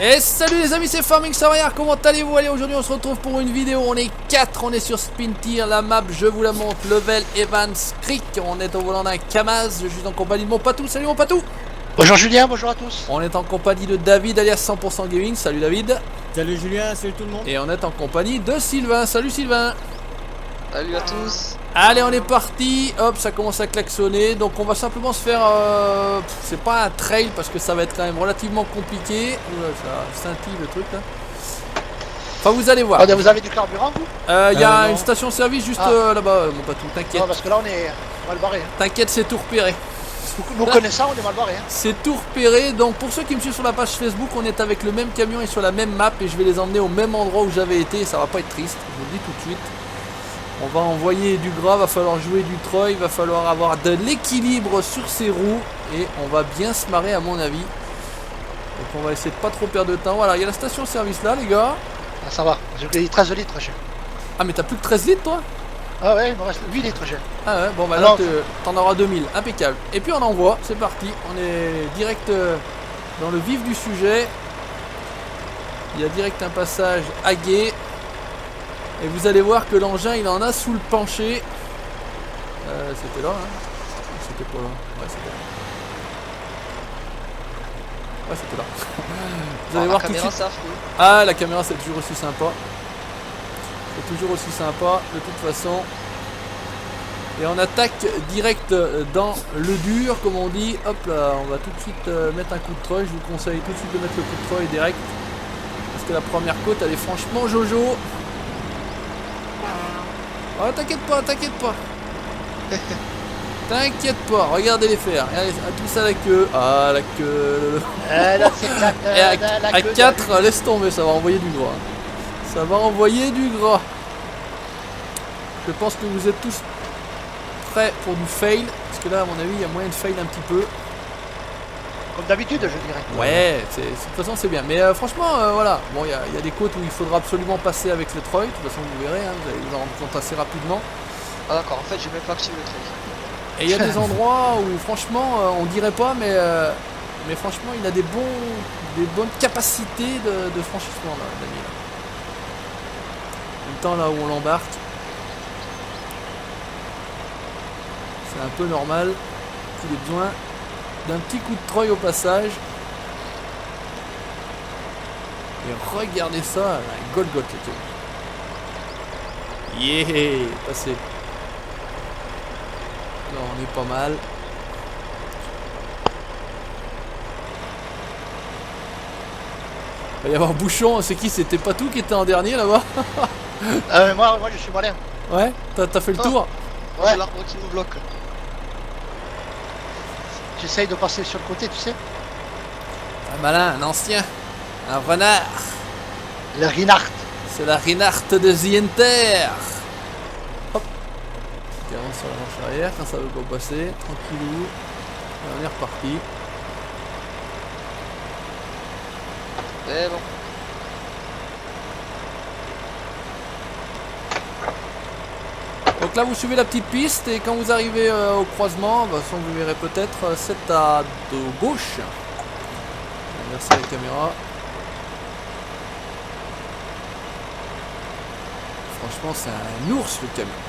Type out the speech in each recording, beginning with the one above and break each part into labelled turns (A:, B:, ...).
A: Et salut les amis, c'est Farming Savoyard, comment allez-vous? Allez, aujourd'hui on se retrouve pour une vidéo, on est 4, on est sur Spintir, la map, je vous la montre, Level Evans Creek, on est au volant d'un Kamaz, je suis en compagnie de mon patou, salut mon patou.
B: Bonjour Julien, bonjour à tous.
A: On est en compagnie de David alias 100% Gaming, salut David.
C: Salut Julien, salut tout le monde.
A: Et on est en compagnie de Sylvain, salut Sylvain.
D: Salut à tous.
A: Allez, on est parti, hop, ça commence à klaxonner, donc on va simplement se faire, c'est pas un trail parce que ça va être quand même relativement compliqué. Oula, ça scintille le truc là. Enfin, vous allez voir.
B: Vous avez du carburant vous?
A: Il y a une station-service juste là-bas, mon patou, t'inquiète.
B: Non, parce que là on est mal barré. Hein.
A: T'inquiète, c'est tout repéré.
B: Nous connaissons, on est mal barré. Hein.
A: C'est tout repéré, donc pour ceux qui me suivent sur la page Facebook, on est avec le même camion et sur la même map et je vais les emmener au même endroit où j'avais été et ça va pas être triste, je vous le dis tout de suite. On va envoyer du gras, va falloir jouer du Troy, va falloir avoir de l'équilibre sur ses roues et on va bien se marrer à mon avis. Donc on va essayer de pas trop perdre de temps. Voilà, il y a la station service là les gars.
B: Ah, ça va, j'ai 13 litres j'ai.
A: Ah mais t'as plus que 13 litres toi?
B: Ah ouais, il me reste 8 litres j'ai.
A: Ah ouais, bon bah là t'en auras 2000, impeccable. Et puis on envoie, c'est parti, on est direct dans le vif du sujet. Il y a direct un passage à gué. Et vous allez voir que l'engin il en a sous le penché. C'était là, hein? C'était pas là. Ouais, c'était là. Ouais, c'était là. Vous allez voir tout de suite. Ah, la caméra c'est toujours aussi sympa. C'est toujours aussi sympa de toute façon. Et on attaque direct dans le dur, comme on dit. Hop là, on va tout de suite mettre un coup de treuil. Je vous conseille tout de suite de mettre le coup de treuil direct. Parce que la première côte elle est franchement jojo. Oh, t'inquiète pas, t'inquiète pas. T'inquiète pas, regardez les faire. Regardez, tout ça la queue. Ah, la queue.
B: Là, c'est
A: à 4, laisse tomber, ça va envoyer du gras. Ça va envoyer du gras. Je pense que vous êtes tous prêts pour du fail. Parce que là, à mon avis, il y a moyen de fail un petit peu.
B: Comme d'habitude, je dirais.
A: Ouais, de toute façon, c'est bien. Mais franchement, voilà. Bon, il y a des côtes où il faudra absolument passer avec le Troy. De toute façon, vous verrez, hein, vous allez vous en rendre compte assez rapidement.
D: Ah d'accord, en fait, j'ai même pas activé le truc.
A: Et il y a des endroits où, franchement, on dirait pas, mais franchement, il a des bonnes capacités de franchissement, là, Daniel. Le temps là où on l'embarque. C'est un peu normal qu'il ait besoin d'un petit coup de Troy au passage. Et regardez ça, un Golgoth le truc. Yeah, passé. Là on est pas mal. Il va y avoir bouchon, c'est qui? C'était pas tout qui était en dernier là-bas?
B: Moi je suis malin.
A: Ouais, t'as fait le tour?
D: Ouais, c'est l'arbre qui nous bloque.
B: J'essaye de passer sur le côté, tu sais.
A: Un malin, un ancien, un renard.
B: Le Reinhardt.
A: C'est la Reinhardt de Zienter. Hop. On avance sur la marche arrière quand ça veut pas passer. Tranquillou. Et on est reparti.
D: C'est bon.
A: Donc là vous suivez la petite piste et quand vous arrivez au croisement, bah, vous verrez peut-être, c'est à de gauche. Inverser la caméra. Franchement c'est un ours le camion.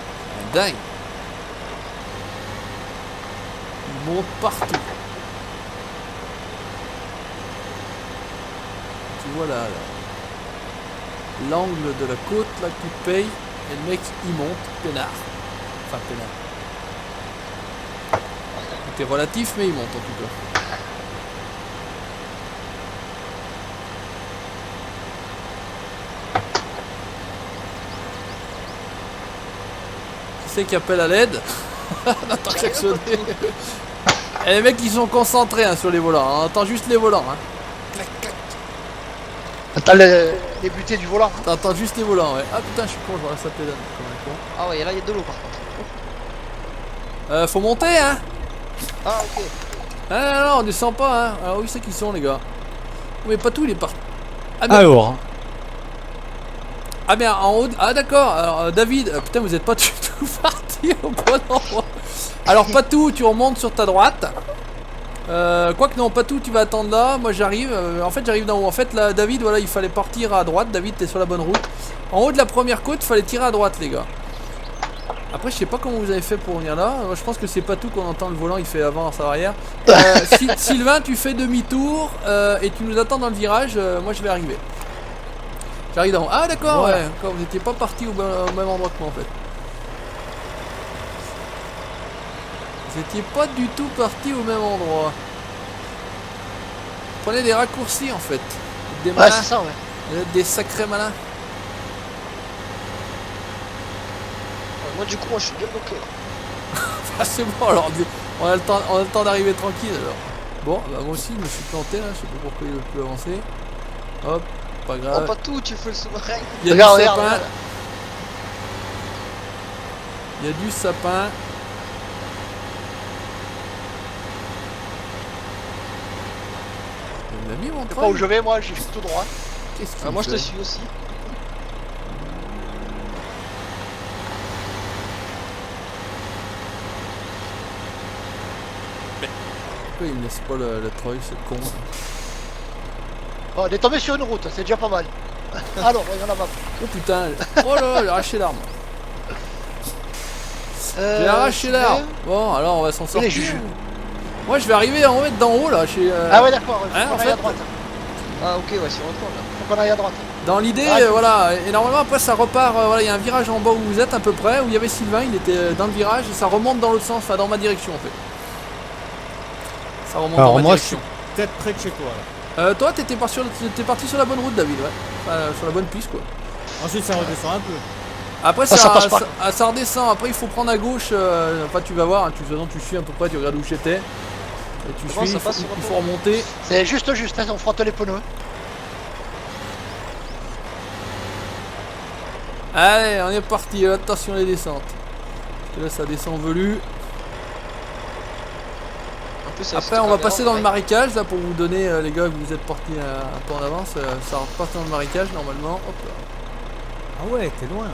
A: Un dingue. Il monte partout. Tu vois là. L'angle de la côte là qui paye. Et le mec il monte, peinard. Enfin peinard. Tout est relatif mais il monte en tout cas. Qui c'est qui appelle à l'aide? On entend klaxonner. Et les mecs ils sont concentrés hein, sur les volants, on entend juste les volants. Hein. Clac, clac.
B: T'as les butées du volant. Hein.
A: T'entends juste les volants, ouais. Ah putain, je suis con, je vois ça pédale comme un con.
D: Ah ouais, là il y a de l'eau par contre.
A: Faut monter, hein.
D: Ah ok.
A: Ah non, non, on descend pas, hein. Alors où c'est qu'ils sont, les gars? Mais pas tout, il est parti. Ah,
C: bien. Alors.
A: Ah bien, en haut. Ah d'accord. Alors David, putain, vous êtes pas du tout parti au bon endroit. Alors pas tout, tu remontes sur ta droite. Quoique non, pas tout, tu vas attendre là. Moi j'arrive, en fait j'arrive d'en haut. En fait là, David, voilà, il fallait partir à droite. David, t'es sur la bonne route. En haut de la première côte, il fallait tirer à droite, les gars. Après, je sais pas comment vous avez fait pour venir là. Moi, je pense que c'est pas tout qu'on entend le volant, il fait avant, arrière. Sylvain, tu fais demi-tour et tu nous attends dans le virage. Moi je vais arriver. J'arrive d'en haut. Ah d'accord, ouais. Quand vous étiez pas parti au même endroit que moi en fait. Vous étiez pas du tout parti au même endroit. Prenez des raccourcis en fait. Des malins.
B: Ouais, c'est ça, ouais.
A: Vous êtes des sacrés malins.
D: Moi du coup, moi je suis bien bloqué.
A: Ah c'est bon alors, on a le temps d'arriver tranquille alors. Bon, bah moi aussi je me suis planté là, je sais pas pourquoi il veut plus avancer. Hop, pas grave.
D: Oh, pas tout, tu fais le sous-marin.
A: Il y a
B: Regarde,
A: du sapin.
B: regarde.
A: Il y a du sapin. Il m'a mis mon
B: Je sais
A: train.
B: pas où je vais, moi, je suis tout droit.
A: Qu'est-ce qu'il
D: Moi je te
A: fait
D: suis aussi.
A: Pourquoi il me laisse pas le treuil, c'est con.
B: Oh, on est tombé sur une route, c'est déjà pas mal. Alors, regarde là-bas.
A: Oh putain, oh là, j'ai arraché l'arme. J'ai arraché l'arme. Bon, alors on va s'en sortir. Moi je vais arriver en fait d'en haut là. Chez,
B: Ah ouais, d'accord,
A: hein,
B: faut qu'on aille à droite.
D: Ah ok, ouais, si on retourne là.
B: Faut qu'on aille à droite.
A: Dans l'idée, voilà, et normalement après ça repart, voilà, il y a un virage en bas où vous êtes à peu près, où il y avait Sylvain, il était dans le virage, et ça remonte dans l'autre sens, enfin dans ma direction en fait. Ça remonte
C: Alors
A: dans ma
C: moi je
A: direction.
C: suis peut-être près de chez toi là.
A: Toi t'étais parti sur la bonne route David, ouais. Enfin, sur la bonne piste quoi.
C: Ensuite ça redescend un peu.
A: Après
B: ça passe pas.
A: ça redescend, après il faut prendre à gauche, enfin tu vas voir, hein, tu suis à peu près, tu regardes où j'étais. Et tu
D: Comment
A: suis,
D: ça passe sur
A: il
D: le
A: faut remonter.
B: C'est juste, hein, on frotte les pneus.
A: Allez, on est parti, attention les descentes. Parce que là ça descend velu.
D: En plus,
A: Après on va passer dans le marécage là pour vous donner les gars que vous êtes partis un peu en avance, ça repasse dans le marécage normalement. Hop là.
C: Ah ouais, t'es loin.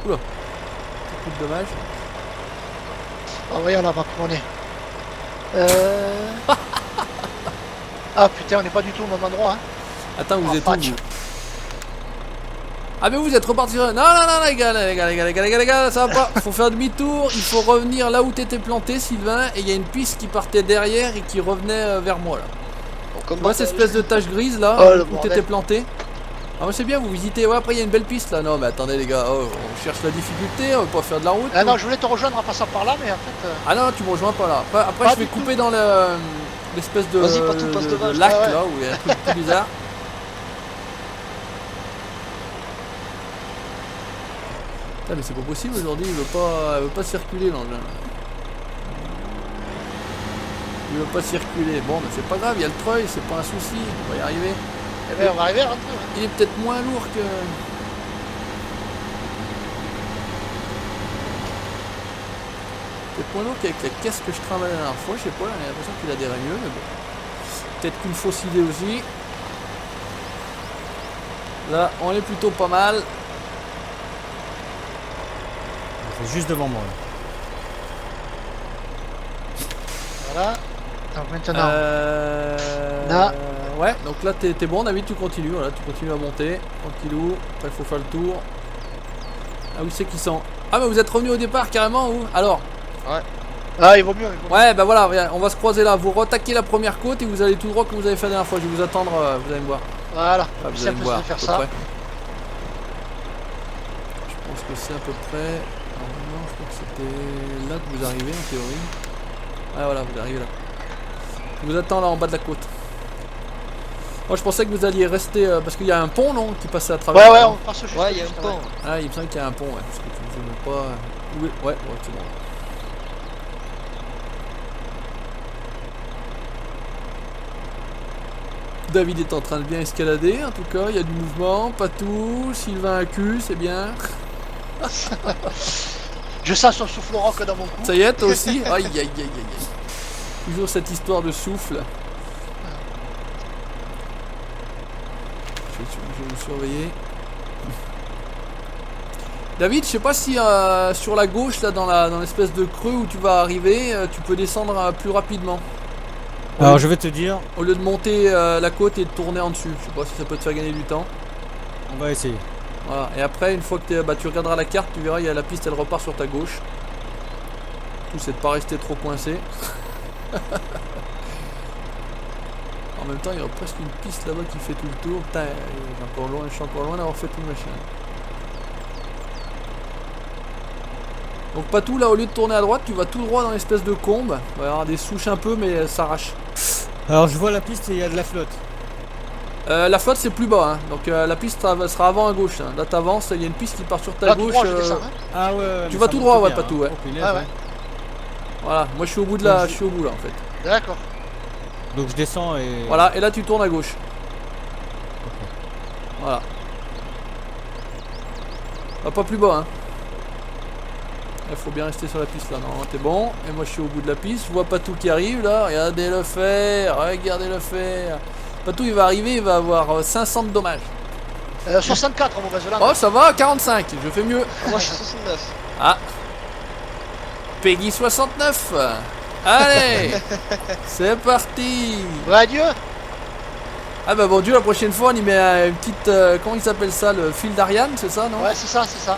A: Oula, petit coup de dommage.
B: Ah voyons là-bas comment on est. Ah putain, on n'est pas du tout au même endroit. Hein.
A: Attends, vous
B: Ah,
A: êtes où
B: patch.
A: vous? Ah mais vous êtes reparti sur... Non les gars, ça va pas. Faut faire demi-tour, il faut revenir là où t'étais planté Sylvain. Et il y a une piste qui partait derrière et qui revenait vers moi là. Tu vois cette espèce de tache grise là, où t'étais planté? Ah mais c'est bien, vous visitez, ouais après il y a une belle piste là. Non mais attendez les gars, on cherche la difficulté, on va pas faire de la route.
B: Ah non, je voulais te rejoindre en passant par là, mais en fait...
A: Ah non, tu me rejoins pas là. Après je vais couper dans l'espèce de,
D: Vas-y, pas tout, passe devant,
A: lac
B: ouais.
A: là où il y a un truc tout bizarre. Putain mais c'est pas possible aujourd'hui, il veut pas circuler l'engin. Il veut pas circuler. Bon mais c'est pas grave, il y a le treuil, c'est pas un souci, on va y arriver.
B: Eh ben, on va arriver à rentrer.
A: Il est peut-être moins lourd que... Peut-être moins lourd qu'avec la caisse que je travaillais la dernière fois, je sais pas, j'ai l'impression qu'il adhérait mieux, mais bon. Peut-être qu'une fausse idée aussi. Là, on est plutôt pas mal.
C: C'est juste devant moi.
B: Voilà. Donc maintenant...
A: Là. Ouais, donc là t'es bon David, tu continues, voilà, tu continues à monter, tranquillou, après il faut faire le tour. Ah où c'est qu'ils sont? Ah mais vous êtes revenu au départ carrément ou? Alors?
D: Ouais.
B: Ah il vaut mieux, il vaut mieux.
A: Ouais bah voilà, on va se croiser là, vous retaquez la première côte et vous allez tout droit comme vous avez fait la dernière fois, je vais vous attendre, vous allez me voir.
B: Voilà,
A: Ah, vous
B: c'est
A: allez me voir,
B: de faire
A: à peu
B: ça.
A: près. Je pense que c'est à peu près... Normalement je crois que c'était là que vous arrivez en théorie. Ah voilà, vous arrivez là. Je vous attends là en bas de la côte. Moi je pensais que vous alliez rester parce qu'il y a un pont non qui passait à travers.
B: Ouais, on passe juste.
D: Ouais, il y a un pont.
A: Ah, il me semble qu'il y a un pont, ouais. Parce que tu ne sais même pas. Oui, ouais, c'est bon. David est en train de bien escalader, en tout cas, il y a du mouvement, pas tout. Sylvain a cul, c'est bien.
B: Je sens son souffle rock dans mon cou.
A: Ça y est, toi aussi. Aïe, aïe, aïe, aïe, aïe. Toujours cette histoire de souffle. Je vais vous surveiller. David, je sais pas si sur la gauche, là, dans l'espèce de creux où tu vas arriver, tu peux descendre plus rapidement.
C: Alors je vais te dire,
A: Au lieu de monter la côte et de tourner en dessus. Je sais pas si ça peut te faire gagner du temps.
C: on va essayer.
A: Voilà. Et après, une fois que tu regarderas la carte, tu verras, il y a la piste, elle repart sur ta gauche. Tout c'est de pas rester trop coincé. En même temps, il y a presque une piste là-bas qui fait tout le tour. Putain, je suis encore loin d'avoir fait tout le machin. Donc Patou, là, au lieu de tourner à droite, tu vas tout droit dans l'espèce de combe. Il va y avoir des souches un peu, mais ça s'arrache.
C: Alors je vois la piste et il y a de la flotte.
A: La flotte c'est plus bas, hein. Donc la piste sera avant à gauche. Hein. Là t'avances, il y a une piste qui part sur ta
B: Là,
A: gauche.
B: tout droit, je descends, hein.
C: Ah ouais,
A: Tu
C: mais
A: vas
C: ça
A: tout
C: monte
A: droit, ouais,
C: bien,
A: Patou, ouais.
C: Oh, punaise,
B: Ah ouais.
C: ouais.
A: Voilà, moi je suis au bout de la, je suis au bout là en fait.
B: D'accord.
C: Donc je descends et...
A: Voilà, et là tu tournes à gauche. Voilà. Ah, pas plus bas, hein. Il faut bien rester sur la piste là, non, t'es bon. Et moi je suis au bout de la piste, je vois Patou qui arrive là, regardez-le faire, regardez-le faire. Patou il va arriver, il va avoir 500 de dommages.
B: 64 en mauvaise langue.
A: Oh ça va, 45, je fais mieux.
D: Moi je suis 69.
A: Ah, Peggy 69. Allez, c'est parti.
B: Ouais, adieu.
A: Ah bah bon Dieu, la prochaine fois on y met une petite, comment il s'appelle ça, le fil d'Ariane, c'est ça, non?
B: Ouais, c'est ça, c'est ça.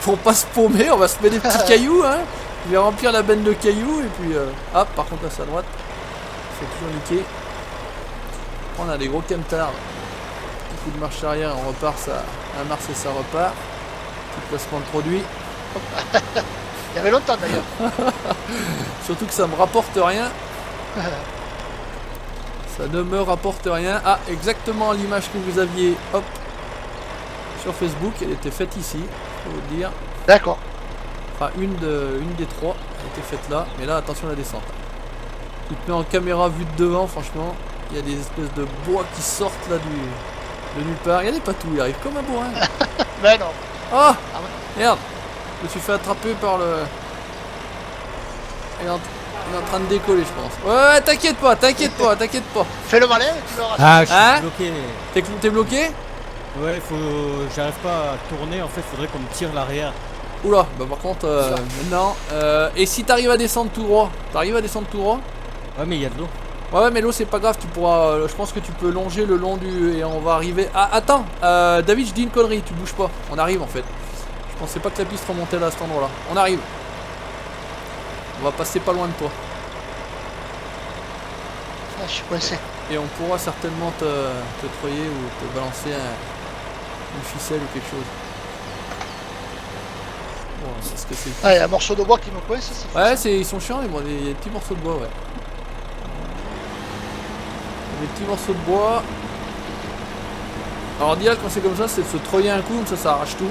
A: Pour pas se paumer, on va se mettre des petits cailloux, hein. Je vais remplir la benne de cailloux et puis, hop, par contre là c'est à droite. C'est toujours niqué. On a des gros chemtards. Petit coup de marche arrière, on repart, ça, à Mars et ça repart. Petit placement de produit.
B: Il y avait longtemps d'ailleurs.
A: Surtout que ça me rapporte rien. Ça ne me rapporte rien. Ah, exactement l'image que vous aviez, hop, sur Facebook, elle était faite ici, je peux vous le dire.
B: D'accord.
A: Enfin, une des trois, elle était faite là. Mais là, attention à la descente. Tu te mets en caméra vue de devant, franchement. Il y a des espèces de bois qui sortent là de nulle part. Regardez Patou, il arrive comme un bourrin.
B: Mais non.
A: Oh,
B: ouais.
A: merde. Je me suis fait attraper par le... Il est en train de décoller, je pense. Ouais, t'inquiète pas, t'inquiète pas, t'inquiète pas.
B: Fais le malin et tu verras.
C: Ah, je suis
A: Hein
C: bloqué.
A: T'es bloqué?
C: Ouais, j'arrive pas à tourner, en fait, faudrait qu'on me tire l'arrière.
A: Oula, bah par contre, maintenant... et si t'arrives à descendre tout droit? T'arrives à descendre tout droit?
C: Ouais, mais il y a de l'eau.
A: Ouais, mais l'eau c'est pas grave, tu pourras... je pense que tu peux longer le long du... Et on va arriver... Ah, attends, David, je dis une connerie, tu bouges pas. On arrive en fait. Je pensais pas que la piste remontait là à cet endroit là. On arrive. On va passer pas loin de toi.
B: Ah, je suis coincé.
A: Et on pourra certainement te troyer ou te balancer une ficelle ou quelque chose. Bon, c'est ce que c'est.
B: Ah, il y a un morceau de bois qui me coince.
A: Ouais, ils sont chiants, il y a des petits morceaux de bois, ouais. Des petits morceaux de bois. Alors l'idéal quand c'est comme ça, c'est de se troyer un coup, comme ça arrache tout.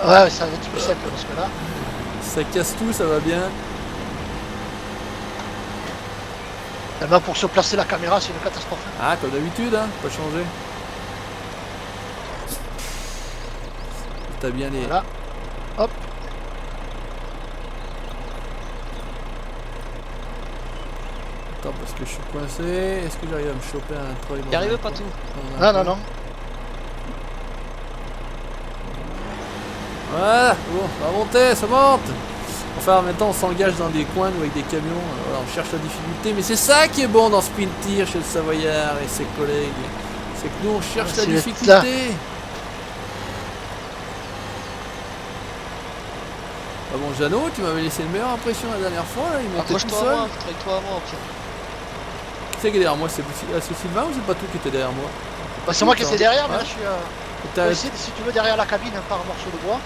B: Ouais, ça va être plus simple parce que là.
A: Ça casse tout, ça va bien.
B: Et ben pour se placer la caméra, c'est une catastrophe.
A: Ah, comme d'habitude, hein, pas changé. T'as bien les...
B: Voilà. Hop.
A: Attends, parce que je suis coincé. Est-ce que j'arrive à me choper un troll?
D: T'y arrives pas tout.
B: Non, non, non.
A: Voilà, bon, ça va monter, ça monte. Enfin, maintenant on s'engage dans des coins avec des camions, voilà, on cherche la difficulté, mais c'est ça qui est bon dans Sprintir chez le Savoyard et ses collègues. C'est que nous on cherche la difficulté. Ah bon, Jeannot, tu m'avais laissé une meilleure impression la dernière fois, là, il montait tout seul.
D: Traite-toi avant, pire.
A: Qui c'est qui est derrière moi? C'est Sylvain ou c'est pas tout qui était derrière moi?
B: Bah, c'est moi qui étais derrière, mais
A: ouais.
B: là je suis. Si tu veux, derrière la cabine, par un morceau de bois.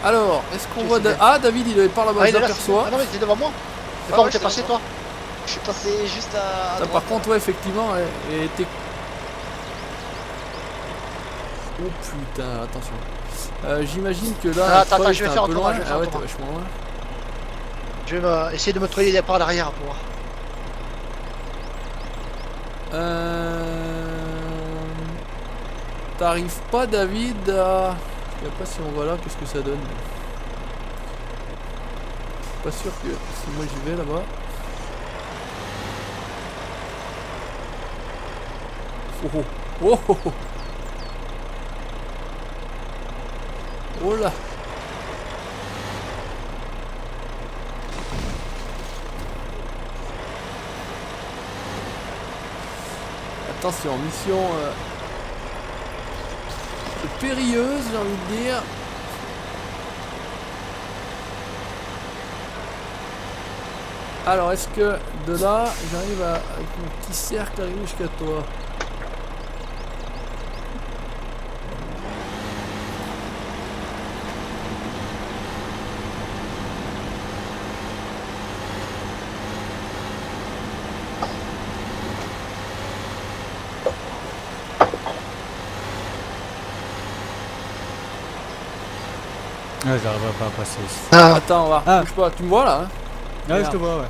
A: Alors, est-ce qu'on voit... Ah, David, il est par là-bas, je l'aperçois.
B: Ah non, mais t'es devant moi. C'est pas où t'es passé, toi?
D: Je suis passé juste à
A: ça,
D: droite.
A: par contre, ouais, effectivement, ouais, et t'es... Oh putain, attention. J'imagine que là,
B: attends, je vais faire
A: un peu
B: autrement.
A: loin. Ah ouais, t'es vachement loin.
B: Je vais essayer de me troyer par l'arrière pour voir.
A: T'arrives pas, David, à... Je sais pas si on va là, qu'est-ce que ça donne. Pas sûr que si moi j'y vais là-bas. Oh oh oh oh oh. Oh là. Attention, mission périlleuse, j'ai envie de dire. Alors, est-ce que de là, j'arrive à, avec mon petit cercle, arriver jusqu'à toi?
C: Ouais, j'arriverai pas à passer ici.
B: Ah,
A: Attends, on va.
C: Ah.
A: Bouge pas, tu me vois là, hein?
C: Ouais,
A: Regarde.
C: je te vois, ouais.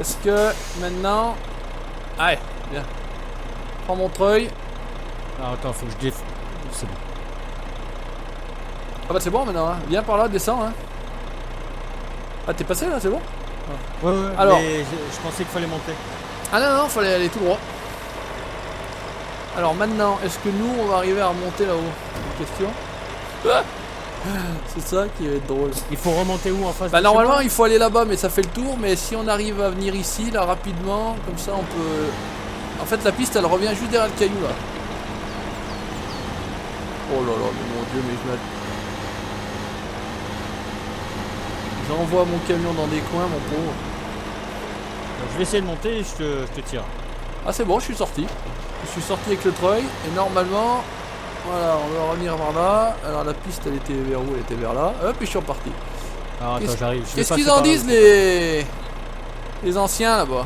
A: Est-ce que maintenant... Allez, viens. Prends mon treuil.
C: Alors attends, faut que je déf... C'est bon.
A: Ah bah c'est bon maintenant, hein. Viens par là, descends. Hein. Ah t'es passé là, c'est bon?
C: Ouais, ouais,
A: Alors.
C: mais je pensais qu'il fallait monter.
A: Ah non, non, fallait aller tout droit. Alors maintenant, est-ce que nous, on va arriver à remonter là-haut? Question. Ah, c'est ça qui va être drôle.
C: Il faut remonter où en face?
A: Bah
C: de
A: normalement,
C: chez moi
A: il faut aller là-bas, mais ça fait le tour. Mais si on arrive à venir ici, là, rapidement, comme ça, on peut... En fait, la piste, elle revient juste derrière le caillou, là. Oh là là, mais mon Dieu, mais je m'attends. J'envoie mon camion dans des coins, mon pauvre.
C: Je vais essayer de monter et je te tire.
A: Ah c'est bon, je suis sorti. Je suis sorti avec le treuil et normalement, voilà, on va revenir par là. Alors la piste, elle était vers où? Elle était vers là. Hop, et je suis reparti.
C: Alors attends, j'arrive.
A: Qu'est-ce qu'ils en disent les anciens là-bas?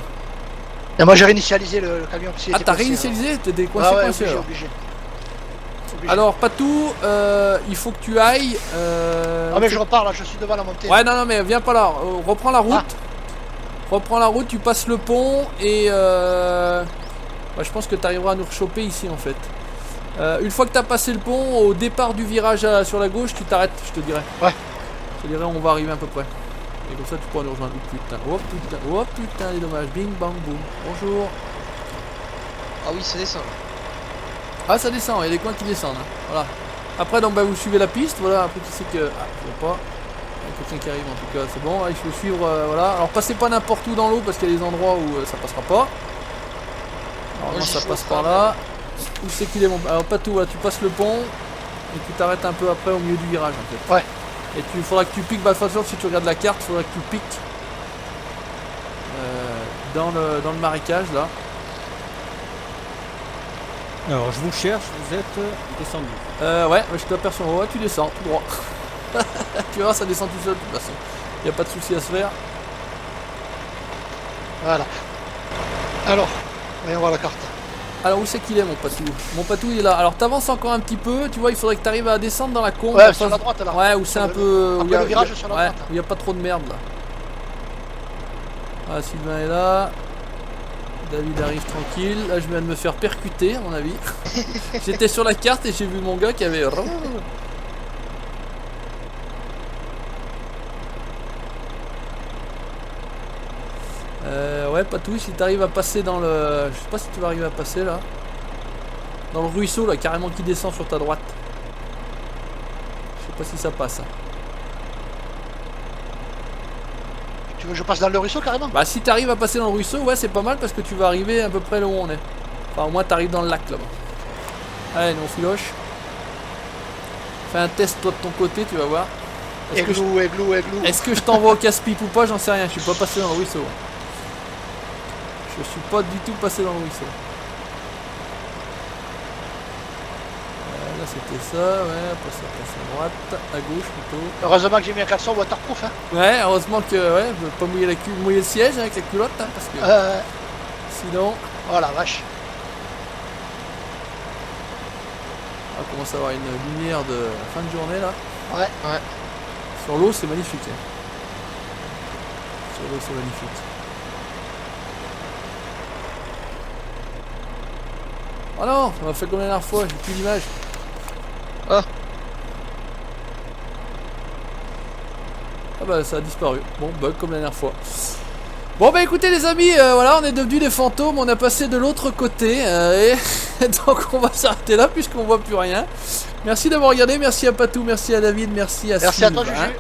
B: et moi j'ai réinitialisé le camion. Parce qu'il
A: Ah
B: était
A: t'as
B: coincé,
A: réinitialisé? T'étais
B: alors. Ah ouais,
A: coincé
B: obligé,
A: alors.
B: obligé.
A: Alors Patou, il faut que tu ailles.
B: Ah mais je repars là, je suis devant la montée.
A: Ouais non non mais viens pas là. Reprends la route. Reprends la route, tu passes le pont et bah, je pense que tu arriveras à nous rechoper ici en fait. Une fois que tu as passé le pont, au départ du virage sur la gauche, tu t'arrêtes, je te dirais.
B: Ouais.
A: Je te dirais, on va arriver à peu près. Et comme ça, tu pourras nous rejoindre. Oh putain, oh putain, oh putain, les dommages. Bing, bang, boum. Bonjour.
D: Ah oui, ça descend.
A: Ah, ça descend, il y a des coins qui descendent. Hein. Voilà. Après, donc, bah, vous suivez la piste. Voilà, après, qui c'est que. Ah, je vois pas. Il y a quelqu'un qui arrive en tout cas, c'est bon. Il faut suivre. Voilà. Alors, passez pas n'importe où dans l'eau parce qu'il y a des endroits où ça passera pas. Normalement, ça passe par là. Où c'est qu'il est mon. Alors, pas tout, là, tu passes le pont et tu t'arrêtes un peu après au milieu du virage en fait.
B: Ouais.
A: Et il faudra que tu piques, bah de toute façon si tu regardes la carte, il faudra que tu piques dans le marécage là.
C: Alors je vous cherche, vous êtes descendu.
A: Ouais, je t'aperçois, ouais tu descends tout droit. Tu vois, ça descend tout seul de toute façon. Il n'y a pas de souci à se faire.
B: Voilà. Alors, voyons voir la carte.
A: Alors où c'est qu'il est mon patou? Mon patou il est là. Alors t'avances encore un petit peu, tu vois, il faudrait que tu arrives à descendre dans la combe.
B: Ouais, sur la droite là.
A: Ouais, où c'est un peu.
B: Après le virage sur la droite.
A: Où il n'y a pas trop de merde là. Ah, Sylvain est là. David arrive tranquille. Là, je viens de me faire percuter, à mon avis. J'étais sur la carte et j'ai vu mon gars qui avait. Ouais, Patou, si tu arrives à passer dans le. Je sais pas si tu vas arriver à passer là. Dans le ruisseau là, carrément qui descend sur ta droite. Je sais pas si ça passe.
B: Tu veux que je passe dans le ruisseau carrément?
A: Bah si t'arrives à passer dans le ruisseau, ouais c'est pas mal parce que tu vas arriver à peu près là où on est. Enfin au moins t'arrives dans le lac là-bas. Allez, nous on filoche. Fais un test toi de ton côté, tu vas voir.
B: Églou.
A: Est-ce que je t'envoie au casse-pipe ou pas? J'en sais rien, je suis pas passé dans le ruisseau. Je suis pas du tout passé dans le ruisseau. Là c'était ça, ouais, après ça passe à droite, à gauche plutôt.
B: Heureusement que j'ai mis un caleçon waterproof hein.
A: Ouais, heureusement que ouais, je veux pas mouiller, mouiller le siège avec la culotte hein, parce que sinon.
B: Oh la vache.
A: On commence à avoir une lumière de fin de journée là.
B: Ouais.
A: Sur l'eau c'est magnifique. Hein. Sur l'eau c'est magnifique. Oh non, on m'a fait comme la dernière fois, j'ai plus d'image.
D: Ah.
A: Ah bah ça a disparu. Bon, bug comme la dernière fois. Bon bah écoutez les amis, voilà, on est devenus des fantômes, on a passé de l'autre côté. Et donc on va s'arrêter là puisqu'on voit plus rien. Merci d'avoir regardé, merci à Patou, merci à David, merci à
B: Merci à toi
A: Sylvain.
B: Juju.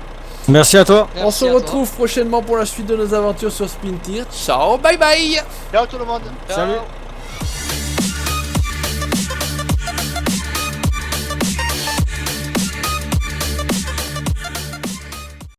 C: Merci à toi.
A: On se retrouve prochainement pour la suite de nos aventures sur Spintir. Ciao, bye bye.
B: Ciao tout le monde.
C: Salut.